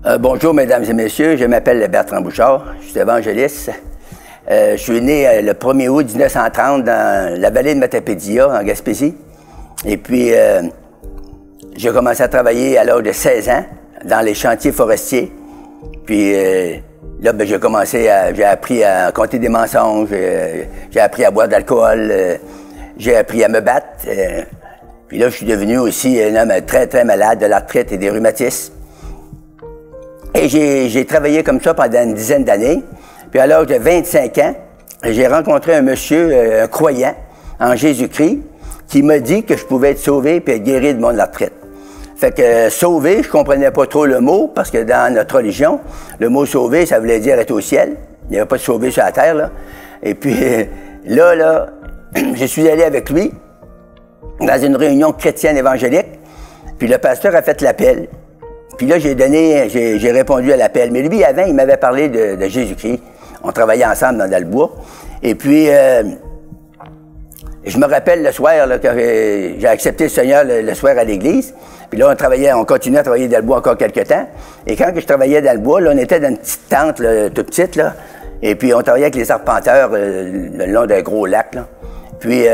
Bonjour, mesdames et messieurs. Je m'appelle Bertrand Bouchard. Je suis évangéliste. Je suis né le 1er août 1930 dans la vallée de Matapédia, en Gaspésie. Et puis, j'ai commencé à travailler à l'âge de 16 ans dans les chantiers forestiers. Puis là, ben, j'ai appris à compter des mensonges, j'ai appris à boire de l'alcool, j'ai appris à me battre. Puis là, je suis devenu aussi un homme très, très malade de l'arthrite et des rhumatismes. Et j'ai travaillé comme ça pendant une dizaine d'années. Puis à l'âge de 25 ans, j'ai rencontré un monsieur, un croyant en Jésus-Christ, qui m'a dit que je pouvais être sauvé puis être guéri de mon arthrite. Fait que sauvé, je comprenais pas trop le mot, parce que dans notre religion, le mot sauvé, ça voulait dire être au ciel. Il n'y avait pas de sauvé sur la terre, là. Et puis là, je suis allé avec lui dans une réunion chrétienne évangélique, puis le pasteur a fait l'appel. Puis là, j'ai répondu à l'appel. Mais lui, avant, il m'avait parlé de Jésus-Christ. On travaillait ensemble dans le bois. Et puis, je me rappelle le soir, là, quand j'ai accepté le Seigneur le soir à l'église. Puis là, on continuait à travailler dans le bois encore quelques temps. Et quand je travaillais dans le bois, là, on était dans une petite tente, là, toute petite, là. Et puis, on travaillait avec les arpenteurs le long d'un gros lac, là. Puis,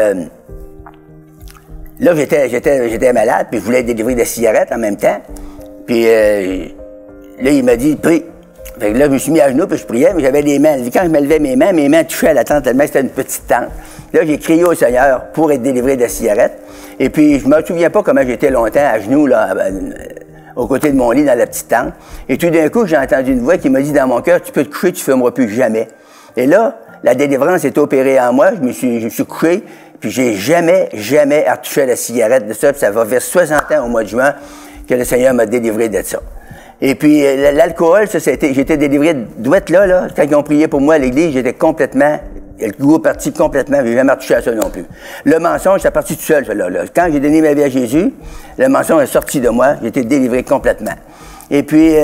là, j'étais malade, puis je voulais délivrer des cigarettes en même temps. Puis là, il m'a dit, prie. Fait que là, je me suis mis à genoux, puis je priais, mais j'avais les mains. Quand je me levais mes mains touchaient à la tente tellement c'était une petite tente. Là, j'ai crié au Seigneur pour être délivré de cigarettes. Et puis, je me souviens pas comment j'étais longtemps à genoux, là, aux côtés de mon lit, dans la petite tente. Et tout d'un coup, j'ai entendu une voix qui m'a dit dans mon cœur, tu peux te coucher, tu ne fumeras plus jamais. Et là, la délivrance est opérée en moi, je me suis couché, puis j'ai jamais retouché à la cigarette de ça, puis ça va vers 60 ans au mois de juin que le Seigneur m'a délivré de ça. Et puis, l'alcool, ça, j'étais délivré d'ouette là, quand ils ont prié pour moi à l'église, j'étais complètement, le goût est parti complètement, j'ai jamais retouché à ça non plus. Le mensonge, c'est parti tout seul, ça, là. Quand j'ai donné ma vie à Jésus, le mensonge est sorti de moi, j'étais délivré complètement. Et puis,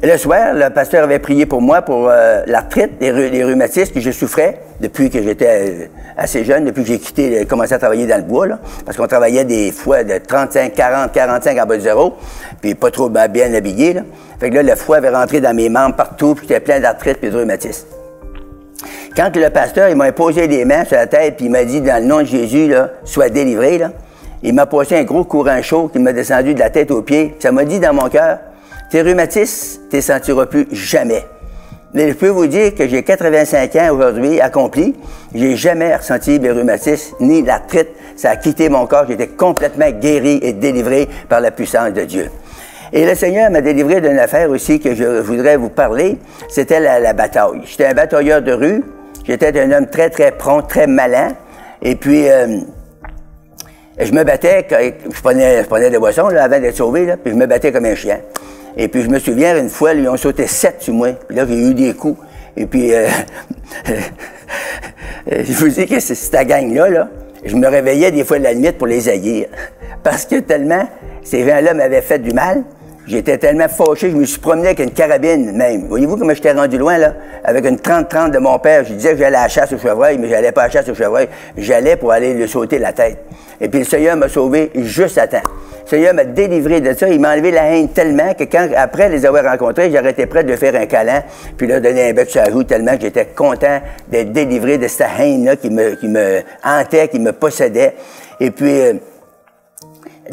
le soir, le pasteur avait prié pour moi pour l'arthrite, les rhumatismes que je souffrais depuis que j'étais assez jeune, depuis que j'ai commencé à travailler dans le bois, là, parce qu'on travaillait des fois de 35, 40, 45 en bas de zéro, puis pas trop bien habillé, là. Fait que là, le foie avait rentré dans mes membres partout, puis j'étais plein d'arthrite et de rhumatisme. Quand le pasteur, il m'a imposé les mains sur la tête, puis il m'a dit, dans le nom de Jésus, là, sois délivré, là, il m'a passé un gros courant chaud qui m'a descendu de la tête aux pieds. Ça m'a dit dans mon cœur, tes rhumatismes, tu ne les sentiras plus jamais. Mais je peux vous dire que j'ai 85 ans aujourd'hui, accompli. J'ai jamais ressenti les rhumatismes, ni l'arthrite. Ça a quitté mon corps. J'étais complètement guéri et délivré par la puissance de Dieu. Et le Seigneur m'a délivré d'une affaire aussi que je voudrais vous parler. C'était la bataille. J'étais un batailleur de rue. J'étais un homme très, très prompt, très malin. Et puis, je me battais, je prenais des boissons là, avant d'être sauvé, là, puis je me battais comme un chien. Et puis, je me souviens, une fois, ils ont sauté 7 sur moi. Puis là, j'ai eu des coups. Et puis, je vous dis que cette gang-là, là, je me réveillais des fois de la nuit pour les haïr. Parce que tellement, ces gens-là m'avaient fait du mal. J'étais tellement fâché, je me suis promené avec une carabine même. Voyez-vous comment j'étais rendu loin, là? Avec une 30-30 de mon père. Je disais que j'allais à la chasse au chevreuil, mais j'allais pas à la chasse au chevreuil. J'allais pour aller le sauter la tête. Et puis, le Seigneur m'a sauvé juste à temps. Le Seigneur m'a délivré de ça. Il m'a enlevé la haine tellement que après les avoir rencontrés, j'arrêtais prêt de faire un câlin, puis là, donner un bec sur la joue tellement que j'étais content d'être délivré de cette haine-là qui me hantait, qui me possédait. Et puis,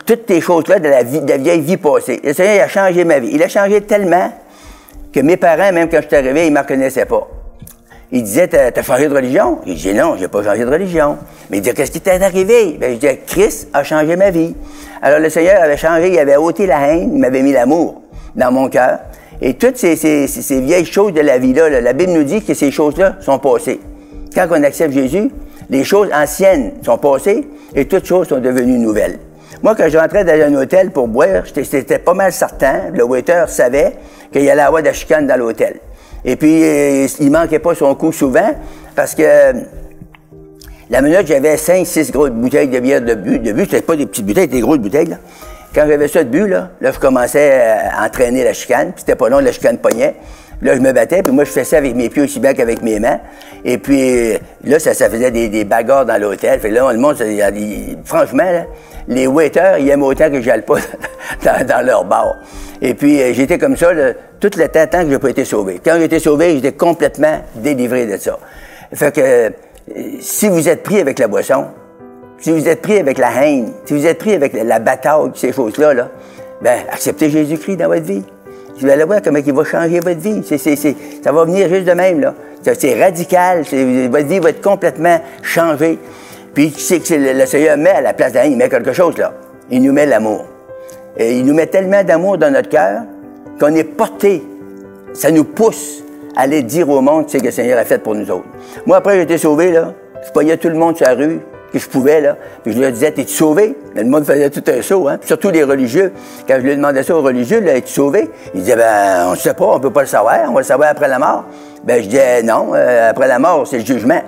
toutes ces choses-là de la vieille vie passée. Le Seigneur, il a changé ma vie. Il a changé tellement que mes parents, même quand je suis arrivé, ils ne me reconnaissaient pas. Ils disaient, t'as changé de religion? Je disais, non, j'ai pas changé de religion. Mais ils disaient, qu'est-ce qui t'est arrivé? Ben, je disais, Christ a changé ma vie. Alors, le Seigneur avait changé, il avait ôté la haine, il m'avait mis l'amour dans mon cœur. Et toutes ces vieilles choses de la vie-là, la Bible nous dit que ces choses-là sont passées. Quand on accepte Jésus, les choses anciennes sont passées et toutes choses sont devenues nouvelles. Moi, quand je rentrais dans un hôtel pour boire, c'était pas mal certain, le waiter savait qu'il y allait avoir de la chicane dans l'hôtel. Et puis, il manquait pas son coup souvent, parce que la minute, j'avais 5-6 grosses bouteilles de bière de but. C'était pas des petites bouteilles, c'était des grosses bouteilles, là. Quand j'avais ça de but, là, je commençais à entraîner la chicane, puis c'était pas long, la chicane pognait. Là, je me battais, puis moi, je faisais ça avec mes pieds aussi bien qu'avec mes mains. Et puis, là, ça faisait des bagarres dans l'hôtel. Fait que là, le monde, franchement, là, les waiters, ils aiment autant que j'aille pas dans leur bar. Et puis, j'étais comme ça, là, tout le temps, tant que j'ai pas été sauvé. Quand j'ai été sauvé, j'étais complètement délivré de ça. Fait que, si vous êtes pris avec la boisson, si vous êtes pris avec la haine, si vous êtes pris avec la bataille, ces choses-là, là, ben, acceptez Jésus-Christ dans votre vie. Vous allez voir comment il va changer votre vie. Ça va venir juste de même, là. C'est radical. Votre vie va être complètement changée. Puis, c'est que le Seigneur met à la place de la haine, il met quelque chose, là. Il nous met l'amour. Et il nous met tellement d'amour dans notre cœur qu'on est porté. Ça nous pousse à aller dire au monde ce que le Seigneur a fait pour nous autres. Moi, après, j'ai été sauvé, là. Je pognais tout le monde sur la rue, que je pouvais, là. Puis je leur disais, t'es-tu sauvé? Le monde faisait tout un saut, hein. Puis surtout les religieux. Quand je lui demandais ça aux religieux, là, es-tu sauvé? Ils disaient, ben, on ne sait pas, on peut pas le savoir, on va le savoir après la mort. Ben, je disais, non, après la mort, c'est le jugement.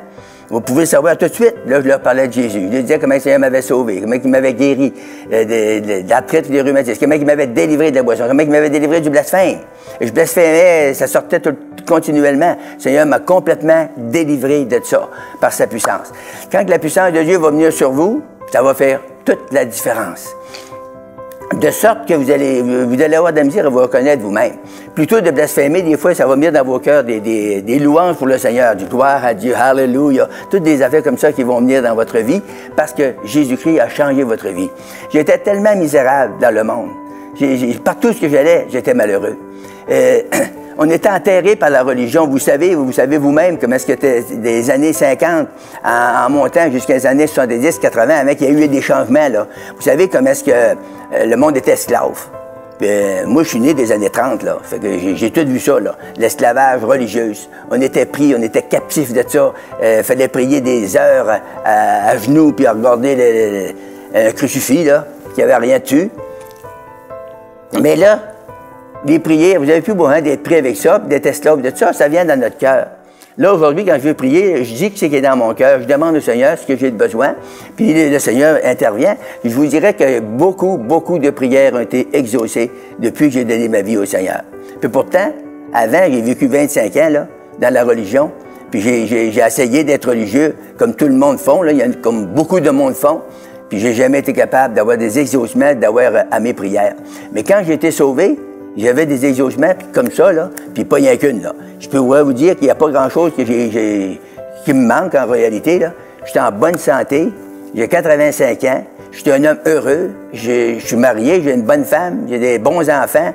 Vous pouvez le savoir tout de suite. Là, je leur parlais de Jésus. Je leur disais comment le Seigneur m'avait sauvé, comment il m'avait guéri de l'arthrite et des rhumatismes, comment il m'avait délivré de la boisson, comment il m'avait délivré du blasphème. Et je blasphémais, ça sortait continuellement. Le Seigneur m'a complètement délivré de ça, par sa puissance. Quand la puissance de Dieu va venir sur vous, ça va faire toute la différence. De sorte que vous allez avoir de la misère à vous reconnaître vous-même. Plutôt de blasphémer, des fois, ça va venir dans vos cœurs des louanges pour le Seigneur, du gloire à Dieu, hallelujah. Toutes des affaires comme ça qui vont venir dans votre vie parce que Jésus-Christ a changé votre vie. J'étais tellement misérable dans le monde. Partout où j'allais, j'étais malheureux. On était enterré par la religion. Vous savez vous-même comment est-ce que c'était des années 50 en montant jusqu'à les années 70, 80, avant qu'il y ait eu des changements, là. Vous savez comment est-ce que le monde était esclave. Puis, moi, je suis né des années 30, là. Fait que j'ai tout vu ça, là. L'esclavage religieux. On était pris, on était captifs de ça. Fallait prier des heures à genoux, puis à regarder le crucifix, là, qui avait rien dessus. Mais là, les prières, vous avez plus besoin d'être pris avec ça, d'être esclave de ça, ça vient dans notre cœur. Là, aujourd'hui, quand je veux prier, je dis que c'est qui est dans mon cœur, je demande au Seigneur ce que j'ai de besoin, puis le Seigneur intervient. Je vous dirais que beaucoup de prières ont été exaucées depuis que j'ai donné ma vie au Seigneur. Puis pourtant, avant, j'ai vécu 25 ans, là, dans la religion, puis j'ai essayé d'être religieux, comme tout le monde font, là, comme beaucoup de monde font, puis j'ai jamais été capable d'avoir des exaucements, d'avoir à mes prières. Mais quand j'ai été sauvé, j'avais des exaucements comme ça, là, puis pas rien qu'une, là. Je peux vous dire qu'il n'y a pas grand-chose qui me manque en réalité, là. J'étais en bonne santé, j'ai 85 ans, je suis un homme heureux, je suis marié, j'ai une bonne femme, j'ai des bons enfants.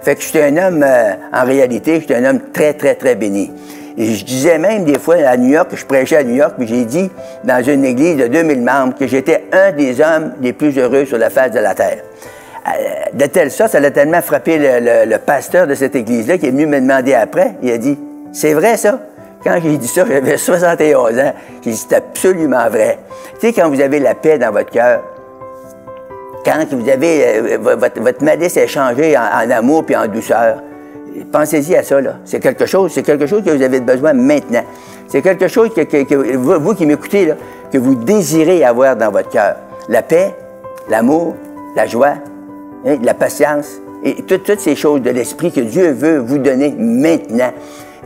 Fait que je suis un homme, en réalité, je suis un homme très béni. Et je disais même des fois à New York, je prêchais à New York, puis j'ai dit dans une église de 2000 membres que j'étais un des hommes les plus heureux sur la face de la terre. De telle sorte, ça l'a tellement frappé le pasteur de cette église-là qui est venu me demander après. Il a dit, c'est vrai ça? Quand j'ai dit ça, j'avais 71 ans. J'ai dit, c'est absolument vrai. Tu sais, quand vous avez la paix dans votre cœur, quand vous avez, votre malice est changée en amour puis en douceur, pensez-y à ça, là. C'est quelque chose que vous avez besoin maintenant. C'est quelque chose que vous qui m'écoutez, là, que vous désirez avoir dans votre cœur. La paix, l'amour, la joie, hein, la patience, et toutes ces choses de l'esprit que Dieu veut vous donner maintenant.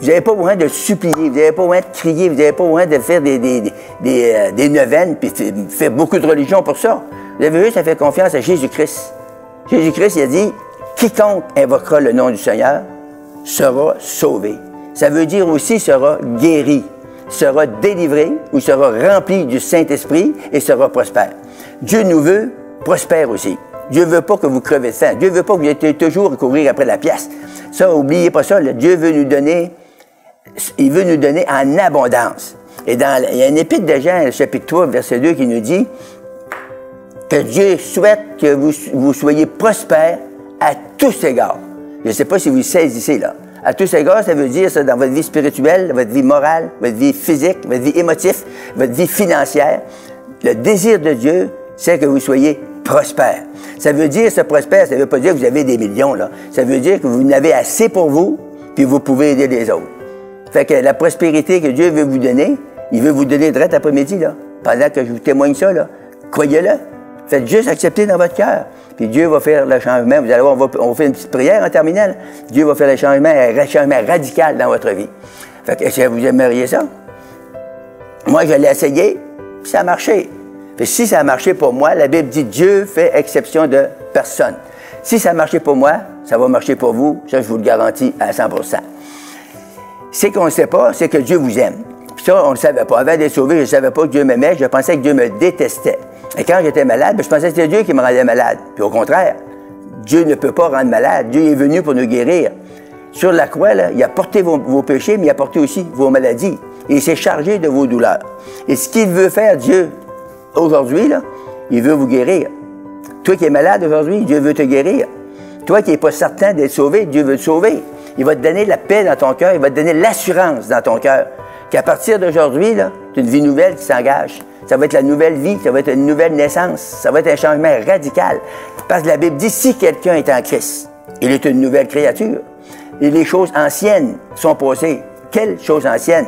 Vous n'avez pas besoin de supplier, vous n'avez pas besoin de crier, vous n'avez pas besoin de faire des neuvaines, puis faire beaucoup de religion pour ça. Vous avez juste à faire confiance à Jésus-Christ. Jésus-Christ, il a dit, quiconque invoquera le nom du Seigneur sera sauvé. Ça veut dire aussi sera guéri, sera délivré ou sera rempli du Saint-Esprit et sera prospère. Dieu nous veut prospère aussi. Dieu ne veut pas que vous crevez de faim. Dieu ne veut pas que vous ayez toujours à courir après la pièce. Ça, n'oubliez pas ça. Là. Dieu veut nous donner, il veut nous donner en abondance. Et il y a une épître de Jean, chapitre 3, verset 2, qui nous dit que Dieu souhaite que vous soyez prospères à tous égards. Je ne sais pas si vous le saisissez, là. À tous égards, ça veut dire ça dans votre vie spirituelle, votre vie morale, votre vie physique, votre vie émotive, votre vie financière. Le désir de Dieu, c'est que vous soyez prospères. Ça veut dire, ce prospère, ça ne veut pas dire que vous avez des millions, là. Ça veut dire que vous en avez assez pour vous, puis vous pouvez aider les autres. Fait que la prospérité que Dieu veut vous donner, il veut vous donner direct après-midi, là. Pendant que je vous témoigne ça, là. Croyez-le. Faites juste accepter dans votre cœur. Puis Dieu va faire le changement. Vous allez voir, on va faire une petite prière en terminale. Dieu va faire un changement radical dans votre vie. Fait que, est-ce que vous aimeriez ça? Moi, je l'ai essayé, puis ça a marché. Puis si ça a marché pour moi, la Bible dit Dieu fait exception de personne. Si ça a marché pour moi, ça va marcher pour vous. Ça, je vous le garantis à 100%. C'est qu'on ne sait pas, c'est que Dieu vous aime. Puis ça, on ne le savait pas. Avant d'être sauvé, je ne savais pas que Dieu m'aimait. Je pensais que Dieu me détestait. Et quand j'étais malade, je pensais que c'était Dieu qui me rendait malade. Puis au contraire, Dieu ne peut pas rendre malade. Dieu est venu pour nous guérir. Sur la croix, là, il a porté vos péchés, mais il a porté aussi vos maladies. Et il s'est chargé de vos douleurs. Et ce qu'il veut faire, Dieu, aujourd'hui, là, il veut vous guérir. Toi qui es malade aujourd'hui, Dieu veut te guérir. Toi qui n'es pas certain d'être sauvé, Dieu veut te sauver. Il va te donner la paix dans ton cœur, il va te donner l'assurance dans ton cœur qu'à partir d'aujourd'hui, là, c'est une vie nouvelle qui s'engage. Ça va être la nouvelle vie, ça va être une nouvelle naissance, ça va être un changement radical. Parce que la Bible dit, si quelqu'un est en Christ, il est une nouvelle créature. Et les choses anciennes sont passées. Quelles choses anciennes?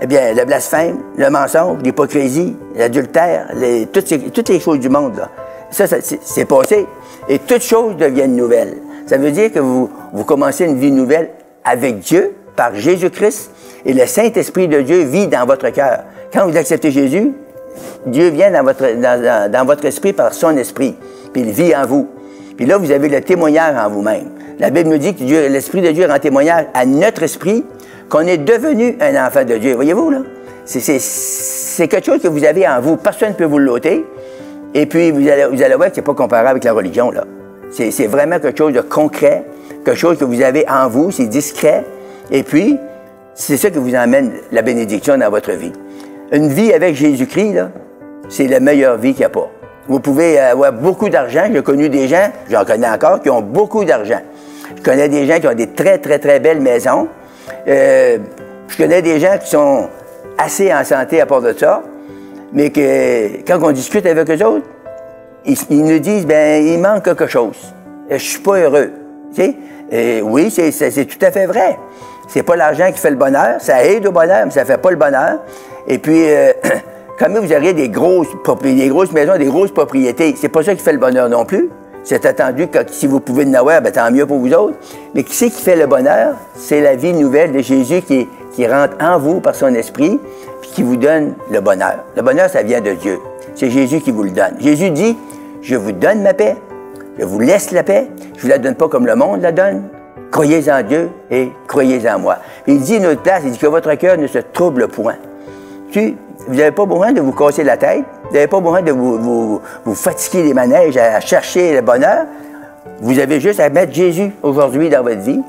Eh bien, le blasphème, le mensonge, l'hypocrisie, l'adultère, toutes les choses du monde, là. Ça c'est passé. Et toutes choses deviennent nouvelles. Ça veut dire que vous commencez une vie nouvelle avec Dieu, par Jésus-Christ, et le Saint-Esprit de Dieu vit dans votre cœur. Quand vous acceptez Jésus, Dieu vient dans votre esprit par son esprit, puis il vit en vous. Puis là, vous avez le témoignage en vous-même. La Bible nous dit que l'Esprit de Dieu rend témoignage à notre esprit qu'on est devenu un enfant de Dieu. Voyez-vous, là? C'est quelque chose que vous avez en vous. Personne ne peut vous l'ôter. Et puis, vous allez voir que ce n'est pas comparable avec la religion, là. C'est vraiment quelque chose de concret, quelque chose que vous avez en vous, c'est discret. Et puis, c'est ça qui vous emmène la bénédiction dans votre vie. Une vie avec Jésus-Christ, là, c'est la meilleure vie qu'il n'y a pas. Vous pouvez avoir beaucoup d'argent. J'ai connu des gens, j'en connais encore, qui ont beaucoup d'argent. Je connais des gens qui ont des très, très, très belles maisons. Je connais des gens qui sont assez en santé à part de ça, mais que quand on discute avec eux autres, ils nous disent, ben il manque quelque chose. Je suis pas heureux. Tu sais? Oui, c'est tout à fait vrai. C'est pas l'argent qui fait le bonheur. Ça aide au bonheur, mais ça fait pas le bonheur. Et puis, quand même, vous auriez des grosses maisons, des grosses propriétés. C'est pas ça qui fait le bonheur non plus. C'est attendu que si vous pouvez en avoir, ben, tant mieux pour vous autres. Mais qui c'est qui fait le bonheur? C'est la vie nouvelle de Jésus qui rentre en vous par son esprit, puis qui vous donne le bonheur. Le bonheur, ça vient de Dieu. C'est Jésus qui vous le donne. Jésus dit, je vous donne ma paix, je vous laisse la paix, je ne vous la donne pas comme le monde la donne. Croyez en Dieu et croyez en moi. Puis il dit une autre place, il dit que votre cœur ne se trouble point. Vous n'avez pas besoin de vous casser la tête, vous n'avez pas besoin de vous fatiguer les manèges à chercher le bonheur. Vous avez juste à mettre Jésus aujourd'hui dans votre vie.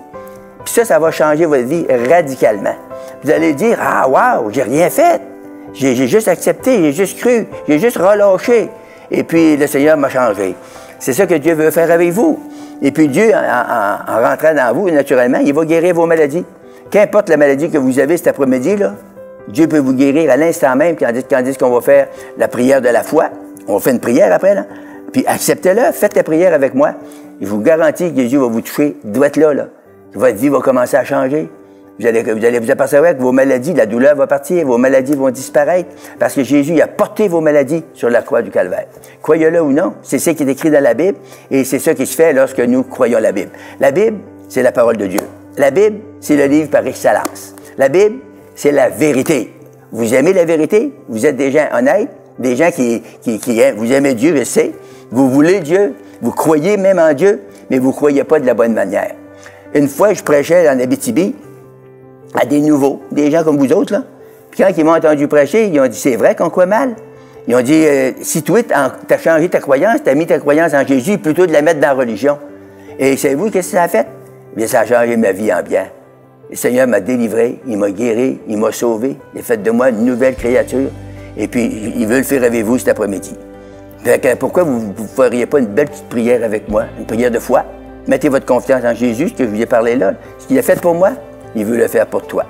Puis ça va changer votre vie radicalement. Vous allez dire, ah wow, j'ai rien fait. J'ai juste accepté, j'ai juste cru, j'ai juste relâché. Et puis le Seigneur m'a changé. C'est ça que Dieu veut faire avec vous. Et puis Dieu, en rentrant dans vous, naturellement, il va guérir vos maladies. Qu'importe la maladie que vous avez cet après-midi, là, Dieu peut vous guérir à l'instant même, tandis qu'on va faire la prière de la foi. On va faire une prière après, là. Puis acceptez-le, faites la prière avec moi. Je vous garantis que Jésus va vous toucher, doit être là. Votre vie va commencer à changer. Vous allez vous apercevoir que vos maladies, la douleur va partir, vos maladies vont disparaître, parce que Jésus a porté vos maladies sur la croix du Calvaire. Croyez-le ou non, c'est ça qui est écrit dans la Bible, et c'est ça qui se fait lorsque nous croyons la Bible. La Bible, c'est la parole de Dieu. La Bible, c'est le livre par excellence. La Bible, c'est la vérité. Vous aimez la vérité? Vous êtes des gens honnêtes, des gens qui vous aimez Dieu, je sais. Vous voulez Dieu, vous croyez même en Dieu, mais vous ne croyez pas de la bonne manière. Une fois, je prêchais en Abitibi à des nouveaux, des gens comme vous autres, là. Puis quand ils m'ont entendu prêcher, ils ont dit, c'est vrai qu'on croit mal. Ils ont dit, si toi, tu as changé ta croyance, tu as mis ta croyance en Jésus, plutôt de la mettre dans la religion. Et savez-vous qu'est-ce que ça a fait? Bien, ça a changé ma vie en bien. Le Seigneur m'a délivré, il m'a guéri, il m'a sauvé, il a fait de moi une nouvelle créature. Et puis, il veut le faire avec vous cet après-midi. Pourquoi vous ne feriez pas une belle petite prière avec moi, une prière de foi? Mettez votre confiance en Jésus, ce que je vous ai parlé là. Ce qu'il a fait pour moi, il veut le faire pour toi.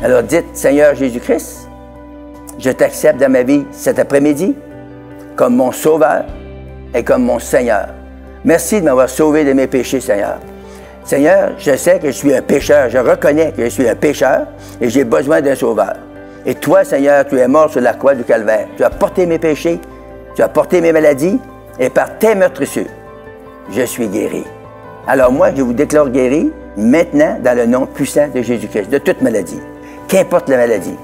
Alors dites, Seigneur Jésus-Christ, je t'accepte dans ma vie cet après-midi comme mon Sauveur et comme mon Seigneur. Merci de m'avoir sauvé de mes péchés, Seigneur. Seigneur, je sais que je suis un pécheur, je reconnais que je suis un pécheur et j'ai besoin d'un Sauveur. Et toi, Seigneur, tu es mort sur la croix du Calvaire. Tu as porté mes péchés, tu as porté mes maladies et par tes meurtrissures, je suis guéri. Alors moi, je vous déclare guéri maintenant dans le nom puissant de Jésus-Christ, de toute maladie, qu'importe la maladie.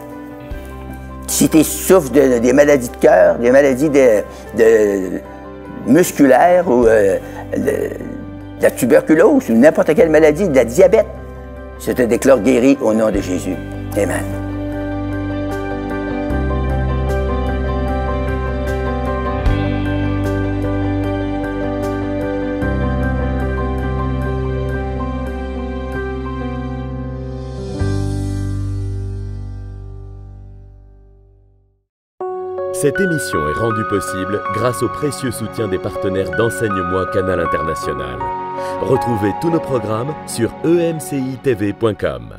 Si tu souffres des maladies de cœur, des maladies musculaires ou de la tuberculose ou n'importe quelle maladie, de la diabète, je te déclare guéri au nom de Jésus. Amen. Cette émission est rendue possible grâce au précieux soutien des partenaires d'Enseigne-moi Canal International. Retrouvez tous nos programmes sur emcitv.com.